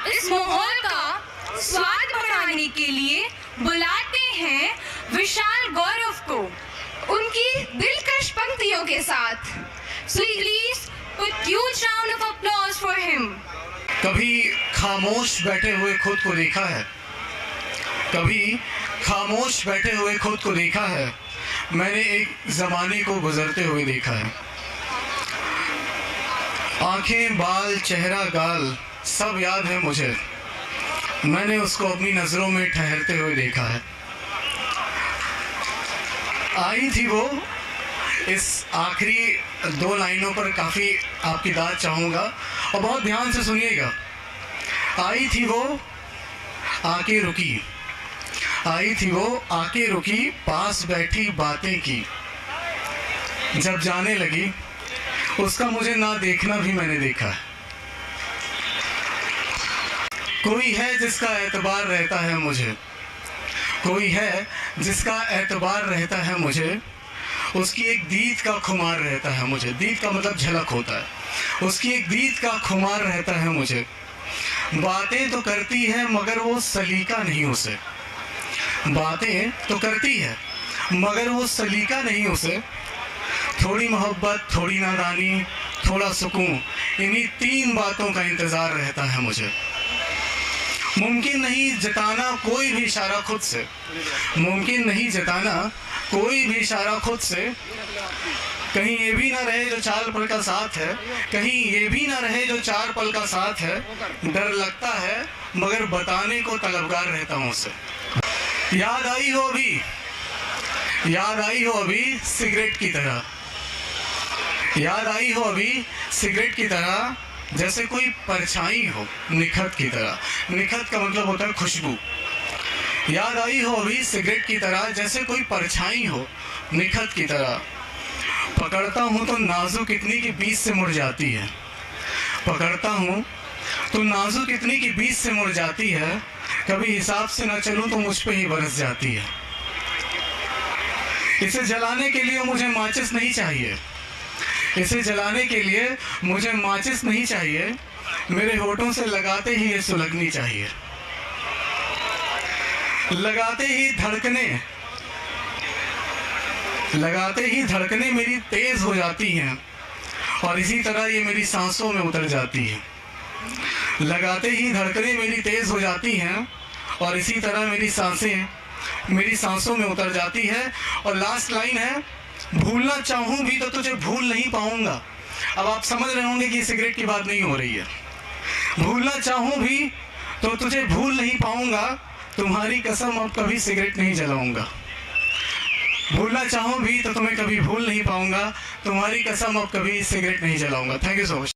इस माहौल का स्वाद बढ़ाने के लिए बुलाते हैं विशाल गौरव को उनकी दिलकश पंक्तियों के साथ। So please put huge round of applause for him. कभी खामोश बैठे हुए खुद को देखा है, कभी खामोश बैठे हुए खुद को देखा है, मैंने एक ज़माने को गुजरते हुए देखा है। आंखें, बाल, चेहरा, गाल सब याद है मुझे, मैंने उसको अपनी नज़रों में ठहरते हुए देखा है। आई थी वो, इस आखिरी 2 लाइनों पर काफ़ी आपकी दाद चाहूँगा और बहुत ध्यान से सुनिएगा। आई थी वो आके रुकी, आई थी वो आके रुकी, पास बैठी बातें की, जब जाने लगी उसका मुझे ना देखना भी मैंने देखा। कोई है जिसका एतबार रहता है मुझे, कोई है जिसका एतबार रहता है मुझे, उसकी एक दीद का खुमार रहता है मुझे। दीद का मतलब झलक होता है, उसकी एक दीद का खुमार रहता है मुझे। बातें तो करती है मगर वो सलीका नहीं उसे, बातें तो करती है मगर वो सलीका नहीं उसे। थोड़ी मोहब्बत, थोड़ी नादानी, थोड़ा सुकून, इन्हीं 3 बातों का इंतज़ार रहता है मुझे। मुमकिन नहीं जताना कोई भी इशारा खुद से, मुमकिन नहीं जताना कोई भी इशारा खुद से। कहीं ये भी ना रहे जो 4 पल का साथ है, कहीं ये भी ना रहे जो 4 पल का साथ है। डर लगता है मगर बताने को तलबगार रहता हूँ उससे। याद आई हो अभी, याद आई हो अभी सिगरेट की तरह, याद आई हो अभी सिगरेट की तरह, जैसे कोई परछाई हो निखत की तरह। निखत का मतलब होता है खुशबू। याद आई हो अभी सिगरेट की तरह, जैसे कोई परछाई हो निखत की तरह। पकड़ता हूँ तो नाजुक इतनी कि बीच से मुड़ जाती है, पकड़ता हूँ तो नाजुक इतनी कि बीच से मुड़ जाती है। कभी हिसाब से न चलूँ तो मुझ पे ही बरस जाती है। इसे जलाने के लिए मुझे माचिस नहीं चाहिए, इसे जलाने के लिए मुझे माचिस नहीं चाहिए। मेरे होठों से लगाते ही ये सुलगनी चाहिए, लगाते ही धड़कने, लगाते ही धड़कने मेरी तेज हो जाती हैं और इसी तरह ये मेरी सांसों में उतर जाती है। लगाते ही धड़कने मेरी तेज हो जाती हैं और इसी तरह मेरी सांसें मेरी सांसों में उतर जाती है। और लास्ट लाइन है, भूलना चाहूँ भी तो तुझे भूल नहीं पाऊंगा। अब आप समझ रहे होंगे कि सिगरेट की बात नहीं हो रही है। भूलना चाहूँ भी तो तुझे भूल नहीं पाऊंगा, तुम्हारी कसम अब कभी सिगरेट नहीं जलाऊंगा। भूलना चाहूँ भी तो तुम्हें कभी भूल नहीं पाऊंगा, तुम्हारी कसम अब कभी सिगरेट नहीं जलाऊंगा। Thank you so much.